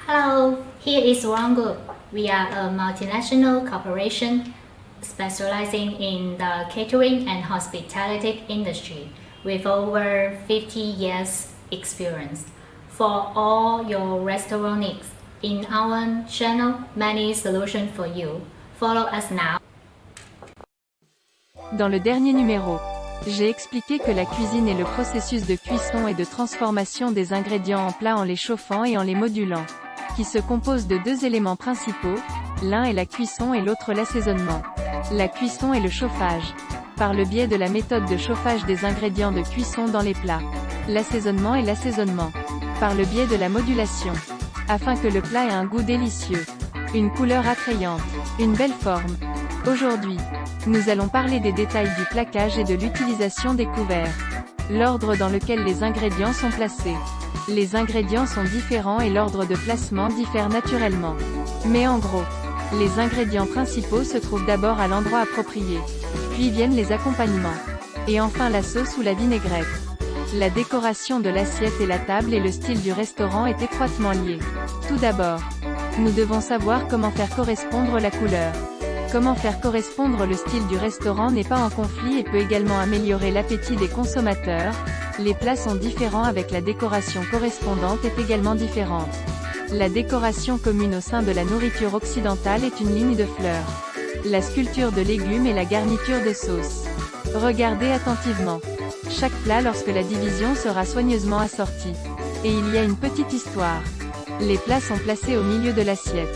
Hello, here is One Group. We are a multinational corporation specializing in the catering and hospitality industry with over 50 years experience. For all your restaurant needs, in our channel, many solutions for you. Follow us now. Dans le dernier numéro, j'ai expliqué que la cuisine est le processus de cuisson et de transformation des ingrédients en plats en les chauffant et en les modulant, qui se compose de deux éléments principaux, l'un est la cuisson et l'autre l'assaisonnement. La cuisson est le chauffage, par le biais de la méthode de chauffage des ingrédients de cuisson dans les plats. L'assaisonnement est l'assaisonnement, par le biais de la modulation, afin que le plat ait un goût délicieux, une couleur attrayante, une belle forme. Aujourd'hui, nous allons parler des détails du plaquage et de l'utilisation des couverts. L'ordre dans lequel les ingrédients sont placés. Les ingrédients sont différents et l'ordre de placement diffère naturellement. Mais en gros, les ingrédients principaux se trouvent d'abord à l'endroit approprié. Puis viennent les accompagnements. Et enfin la sauce ou la vinaigrette. La décoration de l'assiette et la table et le style du restaurant est étroitement lié. Tout d'abord, nous devons savoir comment faire correspondre la couleur. Comment faire correspondre le style du restaurant n'est pas en conflit et peut également améliorer l'appétit des consommateurs. Les plats sont différents avec la décoration correspondante est également différente. La décoration commune au sein de la nourriture occidentale est une ligne de fleurs. La sculpture de légumes et la garniture de sauce. Regardez attentivement chaque plat lorsque la division sera soigneusement assortie. Et il y a une petite histoire. Les plats sont placés au milieu de l'assiette.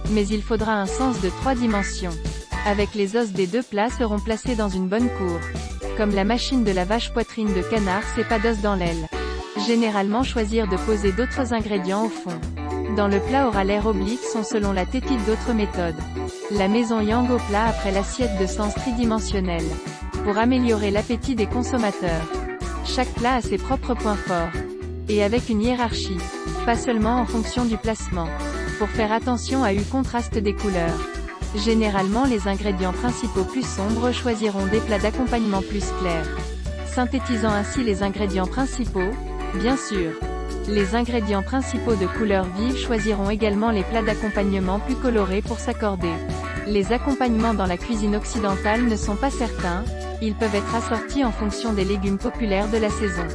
Mais il faudra un sens de 3 dimensions. Avec les os des deux plats seront placés dans une bonne cour. Comme la machine de lavage poitrine de canard c'est pas d'os dans l'aile. Généralement choisir de poser d'autres ingrédients au fond. Dans le plat aura l'air oblique sont selon la tétite d'autres méthodes. La maison Yang au plat après l'assiette de sens tridimensionnel. Pour améliorer l'appétit des consommateurs. Chaque plat a ses propres points forts. Et avec une hiérarchie. Pas seulement en fonction du placement. Pour faire attention à eu contraste des couleurs. Généralement les ingrédients principaux plus sombres choisiront des plats d'accompagnement plus clairs. Synthétisant ainsi les ingrédients principaux, bien sûr. Les ingrédients principaux de couleurs vives choisiront également les plats d'accompagnement plus colorés pour s'accorder. Les accompagnements dans la cuisine occidentale ne sont pas certains, ils peuvent être assortis en fonction des légumes populaires de la saison.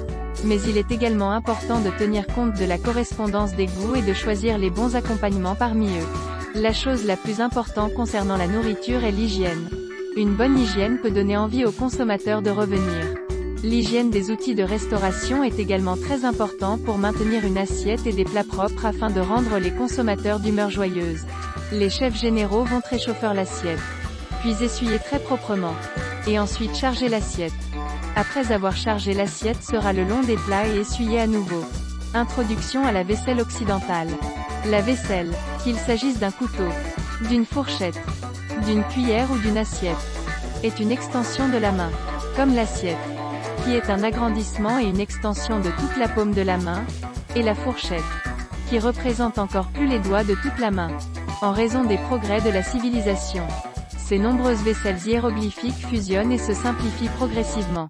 Mais il est également important de tenir compte de la correspondance des goûts et de choisir les bons accompagnements parmi eux. La chose la plus importante concernant la nourriture est l'hygiène. Une bonne hygiène peut donner envie aux consommateurs de revenir. L'hygiène des outils de restauration est également très important pour maintenir une assiette et des plats propres afin de rendre les consommateurs d'humeur joyeuse. Les chefs généraux vont préchauffer l'assiette, puis essuyer très proprement, et ensuite charger l'assiette. Après avoir chargé l'assiette sera le long des plats et essuyé à nouveau. Introduction à la vaisselle occidentale. La vaisselle, qu'il s'agisse d'un couteau, d'une fourchette, d'une cuillère ou d'une assiette, est une extension de la main, comme l'assiette, qui est un agrandissement et une extension de toute la paume de la main, et la fourchette, qui représente encore plus les doigts de toute la main. En raison des progrès de la civilisation, ces nombreuses vaisselles hiéroglyphiques fusionnent et se simplifient progressivement.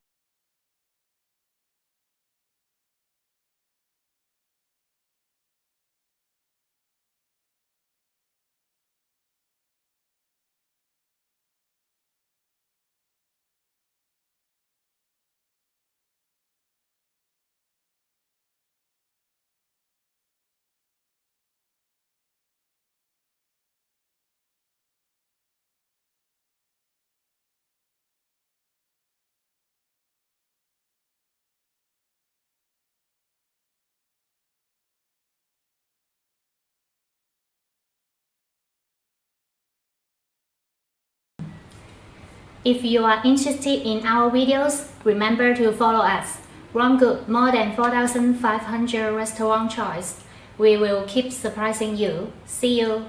If you are interested in our videos, remember to follow us. One Group, more than 4,500 restaurant choice. We will keep surprising you. See you.